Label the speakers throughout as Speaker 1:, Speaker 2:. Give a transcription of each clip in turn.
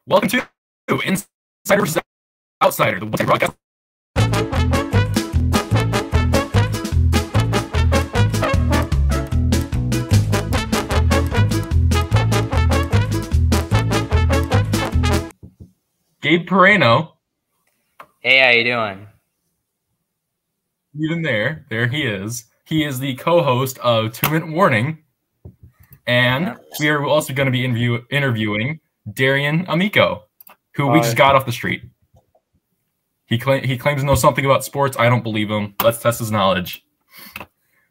Speaker 1: Welcome to Insider vs. Outsider, the broadcast. Gabe Peraino.
Speaker 2: Hey, how you doing?
Speaker 1: Even there he is. He is the co-host of 2-Minute Warning, and we are also going to be interviewing Darion Amico, who we just got off the street. He claims to know something about sports. I don't believe him. Let's test his knowledge.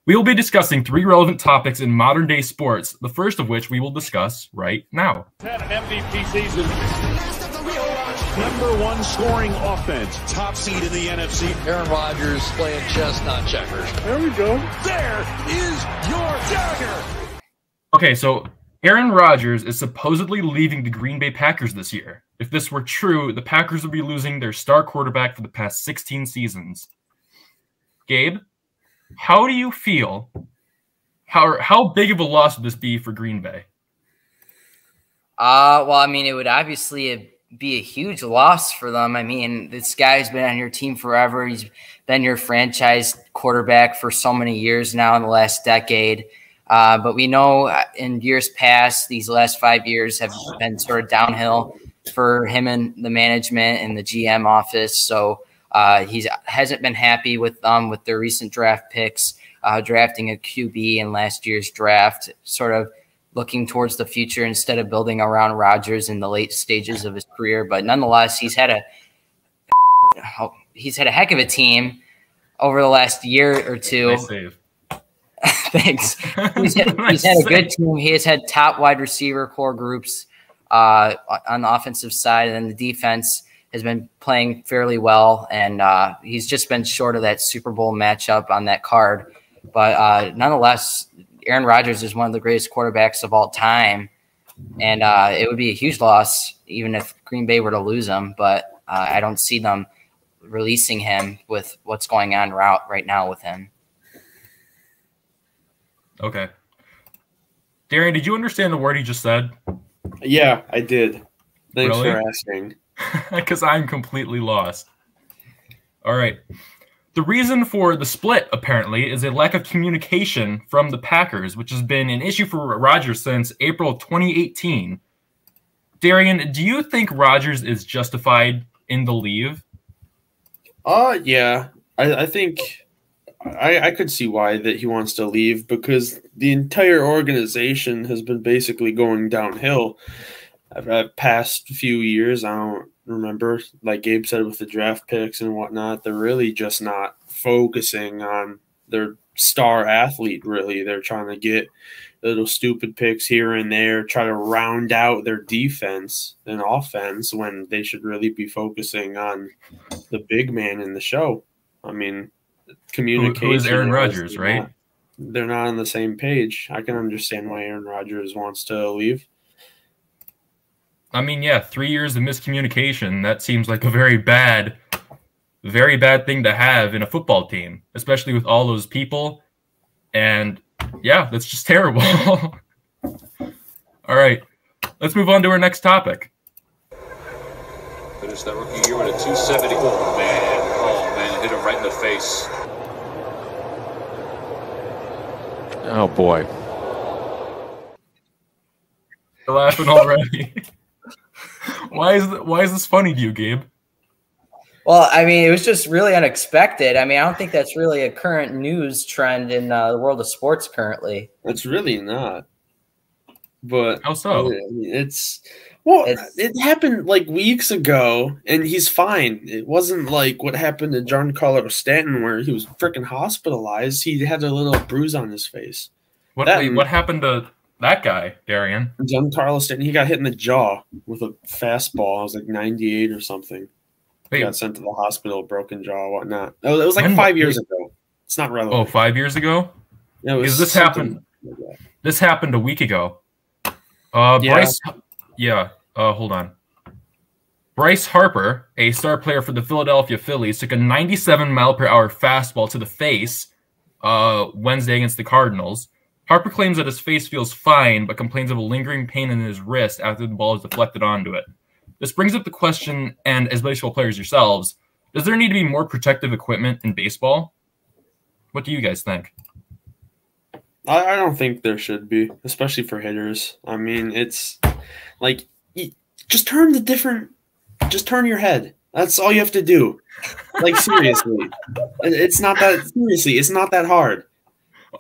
Speaker 1: We will be discussing 3 relevant topics in modern-day sports, the first of which we will discuss right now.
Speaker 3: Had an MVP season. #1 scoring offense.
Speaker 4: Top seed in the NFC.
Speaker 5: Aaron Rodgers playing chess, not checkers.
Speaker 3: There we go. There is your dagger.
Speaker 1: Okay, so Aaron Rodgers is supposedly leaving the Green Bay Packers this year. If this were true, the Packers would be losing their star quarterback for the past 16 seasons. Gabe, how do you feel? How big of a loss would this be for Green Bay?
Speaker 2: Well, I mean, it would obviously be a huge loss for them. I mean, this guy's been on your team forever. He's been your franchise quarterback for so many years now in the last decade. But we know in years past, these last 5 years have been sort of downhill for him and the management and the GM office. So he hasn't been happy with them with their recent draft picks, drafting a QB in last year's draft, sort of looking towards the future instead of building around Rodgers in the late stages of his career. But nonetheless, he's had a heck of a team over the last year or two.
Speaker 1: Nice save.
Speaker 2: Thanks. He's had a good team. He has had top wide receiver core groups on the offensive side, and then the defense has been playing fairly well. And he's just been short of that Super Bowl matchup on that card. But nonetheless, Aaron Rodgers is one of the greatest quarterbacks of all time, and it would be a huge loss even if Green Bay were to lose him. But I don't see them releasing him with what's going on right now with him.
Speaker 1: Okay. Darion, did you understand the word he just said?
Speaker 6: Yeah, I did. Thanks
Speaker 1: Really?
Speaker 6: for asking.
Speaker 1: Because I'm completely lost. All right. The reason for the split, apparently, is a lack of communication from the Packers, which has been an issue for Rodgers since April 2018. Darion, do you think Rodgers is justified in the leave?
Speaker 6: Yeah. I think I could see why that he wants to leave, because the entire organization has been basically going downhill. Past few years, I don't remember, like Gabe said, with the draft picks and whatnot, they're really just not focusing on their star athlete, really. They're trying to get little stupid picks here and there, try to round out their defense and offense when they should really be focusing on the big man in the show. I mean, communication.
Speaker 1: Who is Aaron Rodgers, right?
Speaker 6: They're not on the same page. I can understand why Aaron Rodgers wants to leave.
Speaker 1: I mean, yeah, 3 years of miscommunication, that seems like a very bad thing to have in a football team, especially with all those people. And, yeah, that's just terrible. All right, let's move on to our next topic.
Speaker 4: Finished that rookie year with a 270. Oh, man, hit him right in the face.
Speaker 5: Oh, boy.
Speaker 1: You're laughing already. Why is this funny to you, Gabe?
Speaker 2: Well, I mean, it was just really unexpected. I mean, I don't think that's really a current news trend in the world of sports currently.
Speaker 6: It's really not. But
Speaker 1: how so?
Speaker 6: It happened like weeks ago, and he's fine. It wasn't like what happened to Giancarlo Stanton, where he was freaking hospitalized. He had a little bruise on his face.
Speaker 1: What happened to that guy, Darion?
Speaker 6: Giancarlo Stanton, he got hit in the jaw with a fastball. It was like 98 or something. He got sent to the hospital, broken jaw, whatnot. Oh, it was like 5 years ago. It's not relevant.
Speaker 1: Oh, 5 years ago?
Speaker 6: Yeah,
Speaker 1: because this happened.
Speaker 6: Like
Speaker 1: this happened a week ago. Bryce. Yeah. Hold on. Bryce Harper, a star player for the Philadelphia Phillies, took a 97-mile-per-hour fastball to the face Wednesday against the Cardinals. Harper claims that his face feels fine, but complains of a lingering pain in his wrist after the ball is deflected onto it. This brings up the question, and as baseball players yourselves, does there need to be more protective equipment in baseball? What do you guys think?
Speaker 6: I don't think there should be, especially for hitters. I mean, it's like just turn your head. That's all you have to do. Like, seriously. It's not that hard.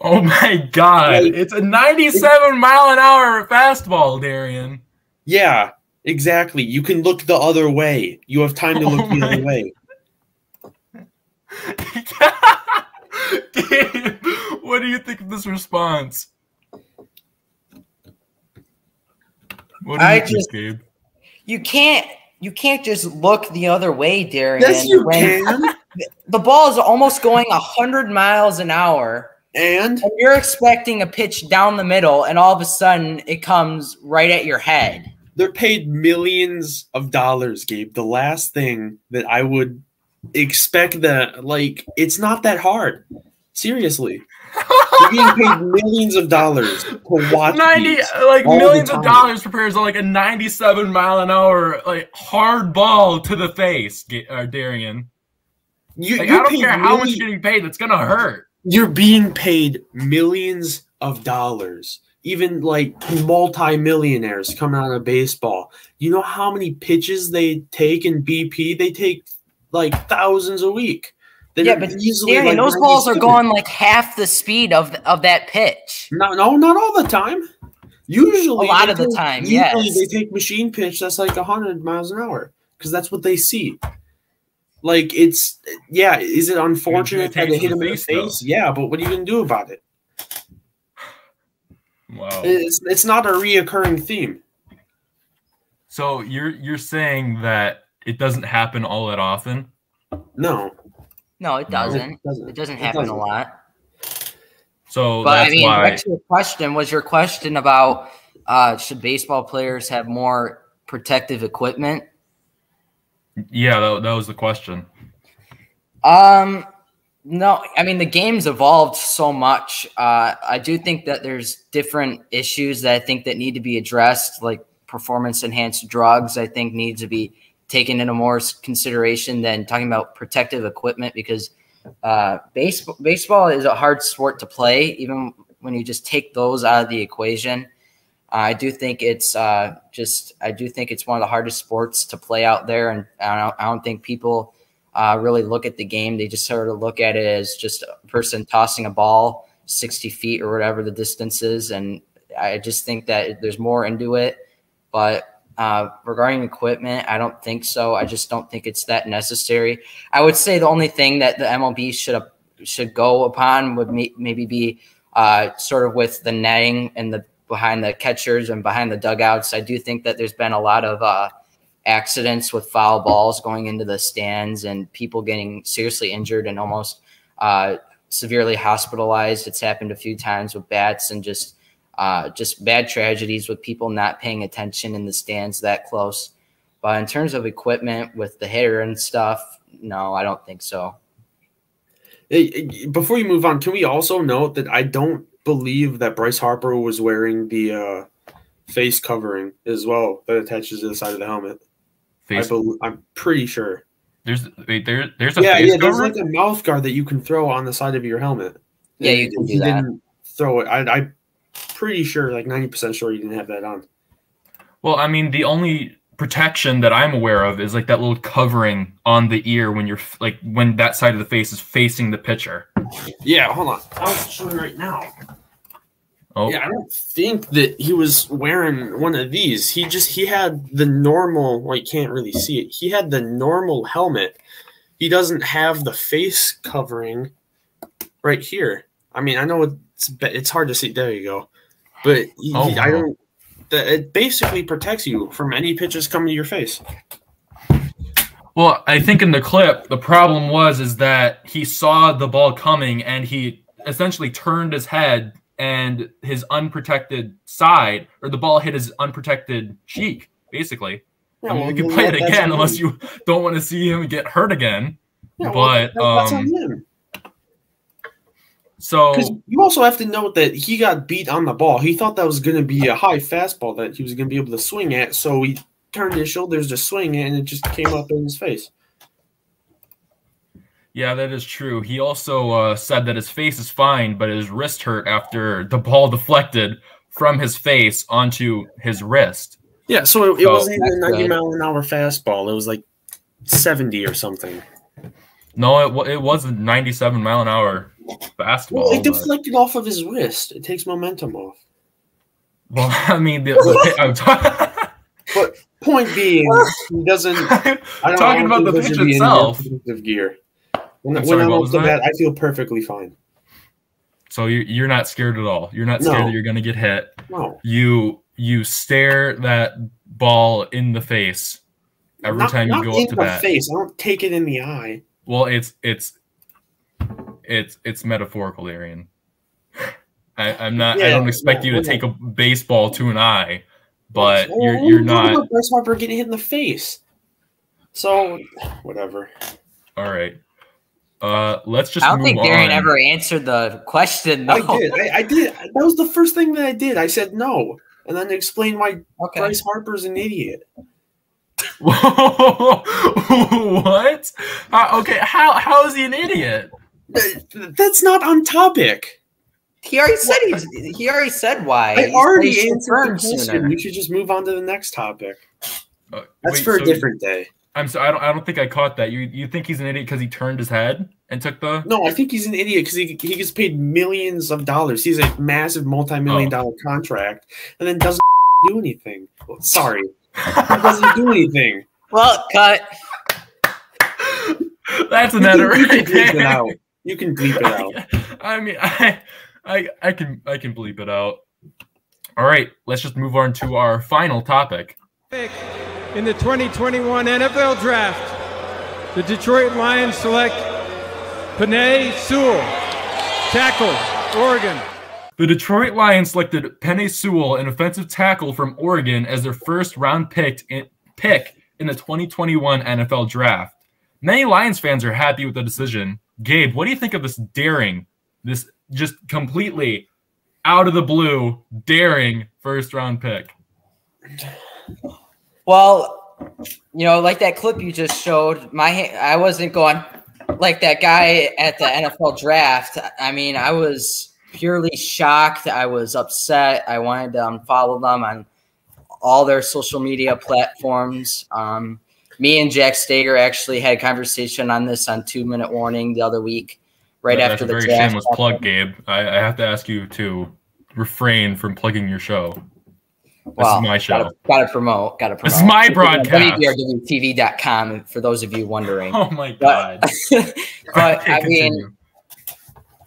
Speaker 1: Oh my God. Like, it's a 97-mile-an-hour fastball, Darion.
Speaker 6: Yeah, exactly. You can look the other way. You have time to look the other way.
Speaker 1: Gabe, what do you think of this response? What do you think, Gabe?
Speaker 2: You can't just look the other way, Darion.
Speaker 6: Yes, you can.
Speaker 2: The ball is almost going 100 miles an hour.
Speaker 6: And
Speaker 2: you're expecting a pitch down the middle, and all of a sudden it comes right at your head.
Speaker 6: They're paid millions of dollars, Gabe. The last thing that I would expect that, like, it's not that hard. Seriously. You're being paid millions of dollars to watch
Speaker 1: millions of dollars prepares like a 97-mile-an-hour like hard ball to the face, Darion. I don't care how much you're getting paid, that's gonna hurt.
Speaker 6: You're being paid millions of dollars. Even like multi-millionaires coming out of baseball. You know how many pitches they take in BP? They take like thousands a week.
Speaker 2: Yeah, but Darion, those balls are going like half the speed of that pitch.
Speaker 6: No, not all the time. Usually,
Speaker 2: a lot of the time, yes.
Speaker 6: Usually they take machine pitch that's like 100 miles an hour because that's what they see. Like, is it unfortunate that they hit him in the face? Yeah, but what are you going to do about it?
Speaker 1: Wow.
Speaker 6: It's not a reoccurring theme.
Speaker 1: So you're saying that it doesn't happen all that often?
Speaker 6: No.
Speaker 2: No, it doesn't. It doesn't happen a lot.
Speaker 1: So
Speaker 2: but
Speaker 1: that's why.
Speaker 2: Was your question about should baseball players have more protective equipment?
Speaker 1: Yeah, that was the question.
Speaker 2: No, I mean, the game's evolved so much. I do think that there's different issues that I think that need to be addressed, like performance-enhanced drugs, I think needs to be taken into more consideration than talking about protective equipment because baseball is a hard sport to play, even when you just take those out of the equation. I do think it's one of the hardest sports to play out there, and I don't think people really look at the game. They just sort of look at it as just a person tossing a ball 60 feet or whatever the distance is, and I just think that there's more into it. But regarding equipment, I don't think so. I just don't think it's that necessary. I would say the only thing that the MLB should go upon would maybe be sort of with the netting and behind the catchers and behind the dugouts. I do think that there's been a lot of accidents with foul balls going into the stands and people getting seriously injured and almost severely hospitalized. It's happened a few times with bats and just bad tragedies with people not paying attention in the stands that close. But in terms of equipment with the hitter and stuff, no, I don't think so.
Speaker 6: Before you move on, can we also note that I don't believe that Bryce Harper was wearing the face covering as well that attaches to the side of the helmet? I'm pretty sure.
Speaker 1: There's a face
Speaker 6: cover? There's like a mouth guard that you can throw on the side of your helmet.
Speaker 2: Yeah, you can do that.
Speaker 6: Didn't throw it. I'm pretty sure, like 90% sure you didn't have that on.
Speaker 1: Well, I mean, the only protection that I'm aware of is like that little covering on the ear when you're like when that side of the face is facing the pitcher.
Speaker 6: Yeah, hold on. I'll show you right now.
Speaker 1: Oh.
Speaker 6: Yeah, I don't think that he was wearing one of these. He had the normal, well, you can't really see it. He had the normal helmet. He doesn't have the face covering right here. I mean, I know it's hard to see. There you go. But I don't. It basically protects you from any pitches coming to your face.
Speaker 1: Well, I think in the clip, the problem is that he saw the ball coming and he essentially turned his head and his unprotected side, or the ball hit his unprotected cheek, basically.
Speaker 6: Yeah,
Speaker 1: I mean, you can play it again unless you don't want to see him get hurt again.
Speaker 6: Yeah,
Speaker 1: but
Speaker 6: that's on him.
Speaker 1: So
Speaker 6: you also have to note that he got beat on the ball. He thought that was going to be a high fastball that he was going to be able to swing at, so he turned his shoulders to swing, and it just came up in his face.
Speaker 1: Yeah, that is true. He also said that his face is fine, but his wrist hurt after the ball deflected from his face onto his wrist.
Speaker 6: Yeah, so it wasn't even a 90-mile-an-hour fastball. It was like 70 or something.
Speaker 1: No, it was a 97-mile-an-hour fastball.
Speaker 6: Well, it deflected off of his wrist. It takes momentum off.
Speaker 1: Well, I mean,
Speaker 6: but point being, he doesn't.
Speaker 1: I'm talking about the pitch itself.
Speaker 6: Gear. When I look at that, I feel perfectly fine.
Speaker 1: So you're not scared at all. You're not scared that you're going to get hit.
Speaker 6: No.
Speaker 1: You stare that ball in the face every time you go up to bat.
Speaker 6: Not in the face. I don't take it in the eye.
Speaker 1: Well, it's metaphorical, Darion. I'm not. I don't expect you to take a baseball to an eye, but you're not.
Speaker 6: Bryce Harper getting hit in the face. So whatever.
Speaker 1: All right. Let's just.
Speaker 2: I don't think Darion ever answered the question. Though.
Speaker 6: I did. That was the first thing that I did. I said no, and then explained why Bryce Harper's an idiot.
Speaker 1: What? Okay. How is he an idiot?
Speaker 6: That's not on topic.
Speaker 2: He already said he already said why.
Speaker 6: I already answered the question. We should just move on to the next topic. That's for a different day.
Speaker 1: I'm sorry. I don't think I caught that. You think he's an idiot because he turned his head and took the?
Speaker 6: No, I think he's an idiot because he gets paid millions of dollars. He's a massive multi-million-dollar contract, and then doesn't do anything. Well, sorry, he doesn't do anything.
Speaker 2: Well, cut.
Speaker 1: That's another.
Speaker 6: You can bleep it out. You can bleep it out.
Speaker 1: I mean, I can bleep it out. All right, let's just move on to our final topic.
Speaker 7: In the 2021 NFL Draft, the Detroit Lions select Penei Sewell, tackle, Oregon.
Speaker 1: The Detroit Lions selected Penei Sewell, an offensive tackle from Oregon, as their first-round pick in the 2021 NFL Draft. Many Lions fans are happy with the decision. Gabe, what do you think of this just completely out of the blue, daring first-round pick?
Speaker 2: Well, like that clip you just showed, I wasn't going like that guy at the NFL Draft. I mean, I was purely shocked. I was upset. I wanted to unfollow them on all their social media platforms. Me and Jack Stager actually had a conversation on this on 2 Minute Warning the other week, after the draft. That's a very
Speaker 1: shameless plug, Gabe. I have to ask you to refrain from plugging your show. This is my show.
Speaker 2: Gotta promote.
Speaker 1: This is my broadcast.
Speaker 2: WDRWTV.com, for those of you wondering.
Speaker 1: Oh, my God.
Speaker 2: But I mean,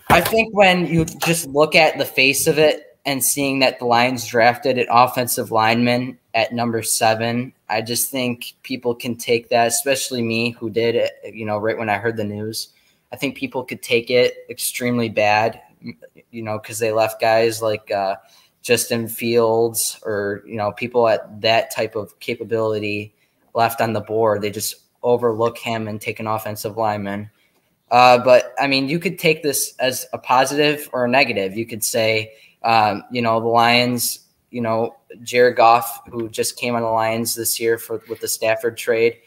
Speaker 2: I think when you just look at the face of it and seeing that the Lions drafted an offensive lineman at number 7, I just think people can take that, especially me who did it, right when I heard the news. I think people could take it extremely bad, because they left guys like Justin Fields or, people at that type of capability left on the board. They just overlook him and take an offensive lineman. But, I mean, you could take this as a positive or a negative. You could say, the Lions, Jared Goff, who just came on the Lions this year with the Stafford trade,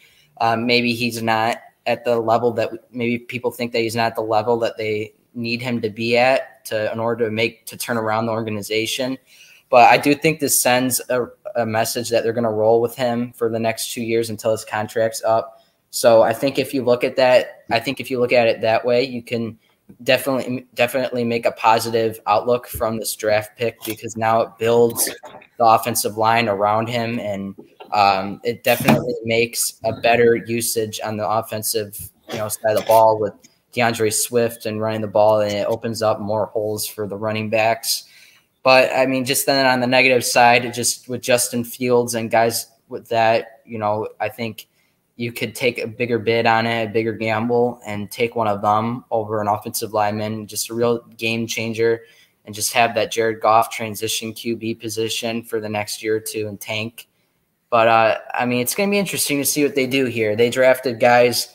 Speaker 2: maybe he's not at the level that maybe people think that he's not at the level that they need him to be at in order to turn around the organization. But I do think this sends a message that they're going to roll with him for the next 2 years until his contract's up. So I think if you look at that, it that way, you can definitely make a positive outlook from this draft pick, because now it builds the offensive line around him, and it definitely makes a better usage on the offensive side of the ball with DeAndre Swift and running the ball, and it opens up more holes for the running backs. But I mean, just then on the negative side, just with Justin Fields and guys with that, I think you could take a bigger bid on it, a bigger gamble, and take one of them over an offensive lineman, just a real game changer, and just have that Jared Goff transition QB position for the next year or two and tank. But, I mean, it's going to be interesting to see what they do here. They drafted guys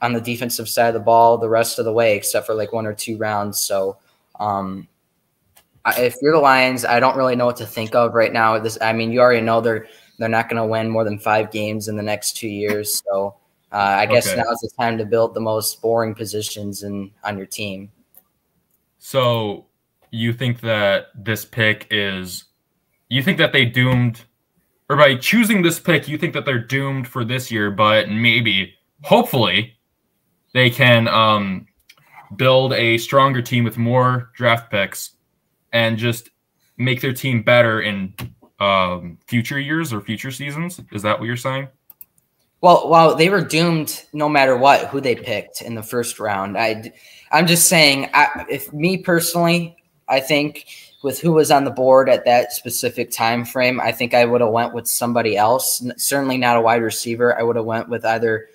Speaker 2: on the defensive side of the ball the rest of the way, except for like 1 or 2 rounds. So if you're the Lions, I don't really know what to think of right now. You already know they're not going to win more than 5 games in the next 2 years. So I guess now is the time to build the most boring positions on your team.
Speaker 1: So you think that this pick is – you think that they doomed – or by choosing this pick, you think that they're doomed for this year, but maybe, hopefully, they can build a stronger team with more draft picks and just make their team better in future years or future seasons? Is that what you're saying?
Speaker 2: Well, they were doomed no matter what, who they picked in the first round. I'm just saying, if me personally, I think with who was on the board at that specific time frame, I think I would have went with somebody else. Certainly not a wide receiver. I would have went with either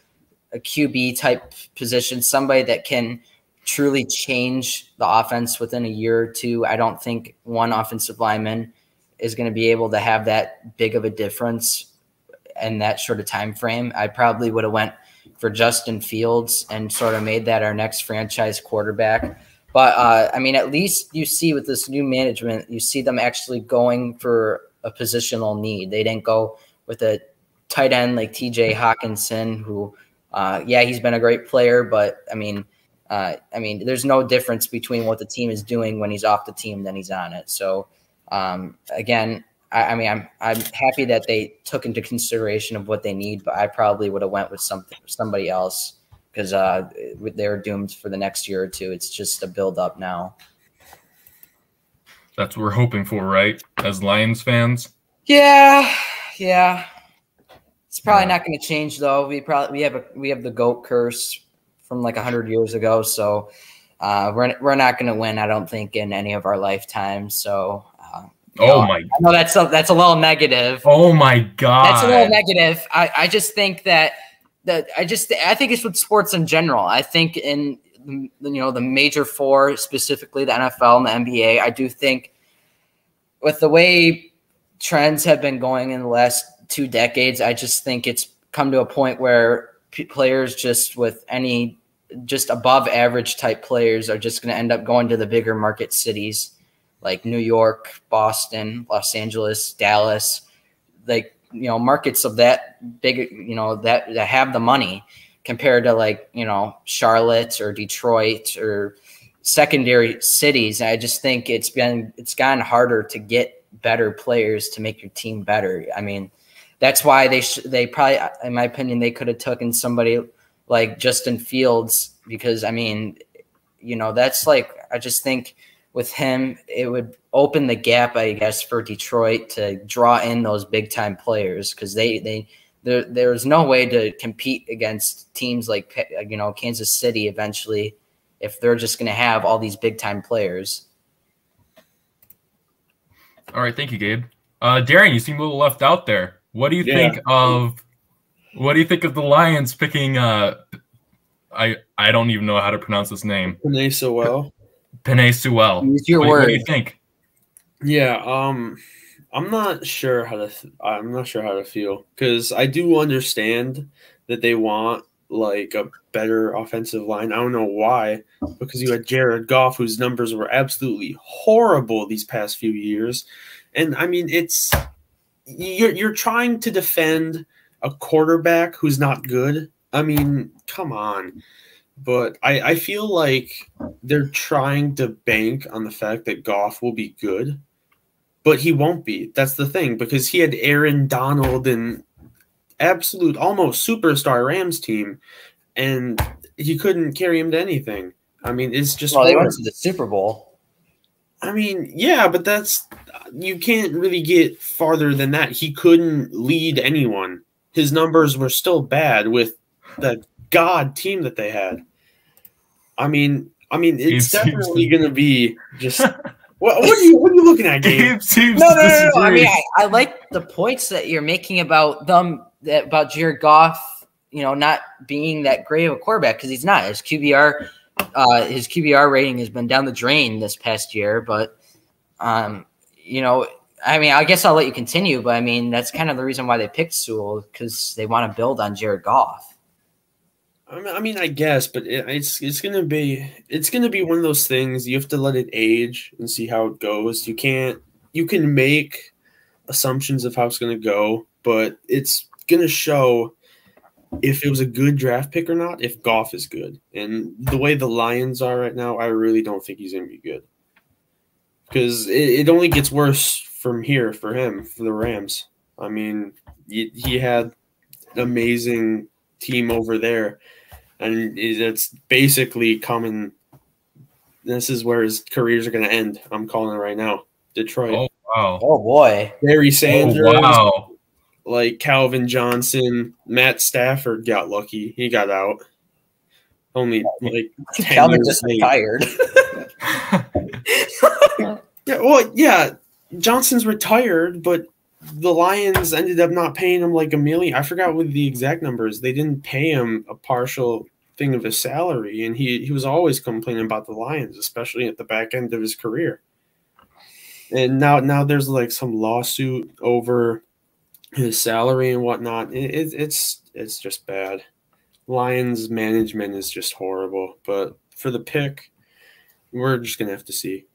Speaker 2: a QB type position, somebody that can truly change the offense within a year or two. I don't think one offensive lineman is going to be able to have that big of a difference in that short of time frame. I probably would have went for Justin Fields and sort of made that our next franchise quarterback. But at least you see with this new management, you see them actually going for a positional need. They didn't go with a tight end like TJ Hawkinson, who, he's been a great player, but there's no difference between what the team is doing when he's off the team than he's on it. So again, I'm happy that they took into consideration of what they need, but I probably would have went with somebody else because they're doomed for the next year or two. It's just a build up now.
Speaker 1: That's what we're hoping for, right? As Lions fans.
Speaker 2: Yeah. It's probably not going to change though. We have the GOAT curse from like 100 years ago, so we're not going to win, I don't think, in any of our lifetimes. So. I know that's a little negative.
Speaker 1: Oh my God,
Speaker 2: that's a little negative. I just think I think it's with sports in general. I think in the major four, specifically the NFL and the NBA, I do think with the way trends have been going in the last 2 decades, I just think it's come to a point where players just above average type players are just going to end up going to the bigger market cities like New York, Boston, Los Angeles, Dallas, markets of that big, that have the money compared to Charlotte or Detroit or secondary cities. I just think it's gotten harder to get better players to make your team better. That's why they probably, in my opinion, they could have taken somebody like Justin Fields because that's I just think with him, it would open the gap, I guess, for Detroit to draw in those big time players because there's no way to compete against teams like Kansas City eventually if they're just going to have all these big time players.
Speaker 1: All right, thank you, Gabe. Darion, you seem a little left out there. What do you think of the Lions picking? I don't even know how to pronounce this name. Penei Sewell.
Speaker 2: Use your word.
Speaker 1: What do you think?
Speaker 6: Yeah, I'm not sure how to feel because I do understand that they want like a better offensive line. I don't know why, because you had Jared Goff, whose numbers were absolutely horrible these past few years, and it's you're trying to defend a quarterback who's not good. Come on. But I feel like they're trying to bank on the fact that Goff will be good, but he won't be. That's the thing, because he had Aaron Donald and absolute almost superstar Rams team, and he couldn't carry him to anything. It's just
Speaker 2: they went to the Super Bowl.
Speaker 6: Yeah, but you can't really get farther than that. He couldn't lead anyone. His numbers were still bad with the God team that they had. It's definitely going to be just. What are you looking at, Gabe?
Speaker 2: No. I like the points that you're making about about Jared Goff. Not being that great of a quarterback because he's not. His QBR rating has been down the drain this past year. But I guess I'll let you continue. But that's kind of the reason why they picked Sewell because they want to build on Jared Goff.
Speaker 6: I mean, I guess, but it's gonna be one of those things. You have to let it age and see how it goes. You can make assumptions of how it's gonna go, but it's gonna show if it was a good draft pick or not. If Goff is good, and the way the Lions are right now, I really don't think he's gonna be good because it only gets worse from here for him for the Rams. I mean, he had an amazing team over there. And it's basically coming. This is where his careers are going to end. I'm calling it right now. Detroit.
Speaker 1: Oh, wow.
Speaker 2: Oh, boy.
Speaker 6: Barry Sanders.
Speaker 1: Oh, wow.
Speaker 6: Like Calvin Johnson. Matt Stafford got lucky. He got out. Only like 10
Speaker 2: Calvin
Speaker 6: years
Speaker 2: just
Speaker 6: late.
Speaker 2: retired.
Speaker 6: Yeah. Johnson's retired, but the Lions ended up not paying him like $1 million. I forgot what the exact numbers. They didn't pay him a partial thing of his salary, and he was always complaining about the Lions, especially at the back end of his career. And now there's like some lawsuit over his salary and whatnot. It's just bad. Lions management is just horrible. But for the pick, we're just gonna have to see.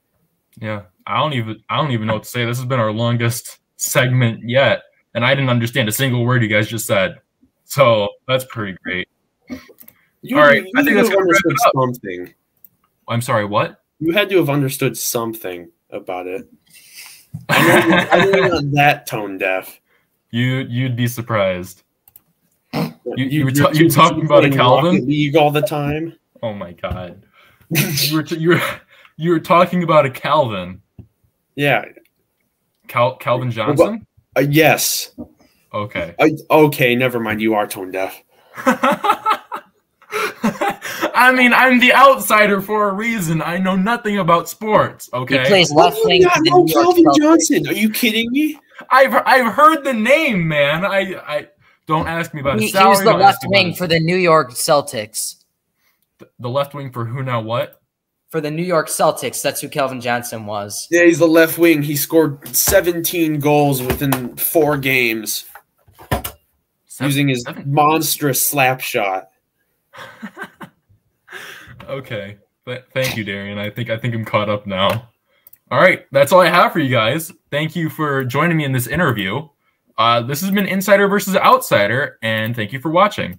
Speaker 1: Yeah, I don't even know what to say. This has been our longest segment yet, and I didn't understand a single word you guys just said. So that's pretty great. All right, I think that's going to wrap it up.
Speaker 6: Something.
Speaker 1: I'm sorry, what?
Speaker 6: You had to have understood something about it. I know you're not that tone deaf.
Speaker 1: You'd be surprised. You were talking about a Calvin
Speaker 6: Rocket League all the time.
Speaker 1: Oh my god! you were talking about a Calvin.
Speaker 6: Yeah.
Speaker 1: Calvin Johnson?
Speaker 6: Yes.
Speaker 1: Okay.
Speaker 6: Okay, never mind. You are tone deaf.
Speaker 1: I mean, I'm the outsider for a reason. I know nothing about sports. Okay.
Speaker 2: He plays left wing.
Speaker 6: No, Calvin Johnson. Are you kidding me?
Speaker 1: I've heard the name, man. I don't ask me about his salary.
Speaker 2: He was the left wing for the New York Celtics.
Speaker 1: The left wing for who now? What?
Speaker 2: For the New York Celtics, that's who Calvin Johnson was.
Speaker 6: Yeah, he's the left wing. He scored 17 goals within 4 games using his monstrous slap shot.
Speaker 1: Okay. Thank you, Darion. I think I'm caught up now. All right. That's all I have for you guys. Thank you for joining me in this interview. This has been Insider versus Outsider, and thank you for watching.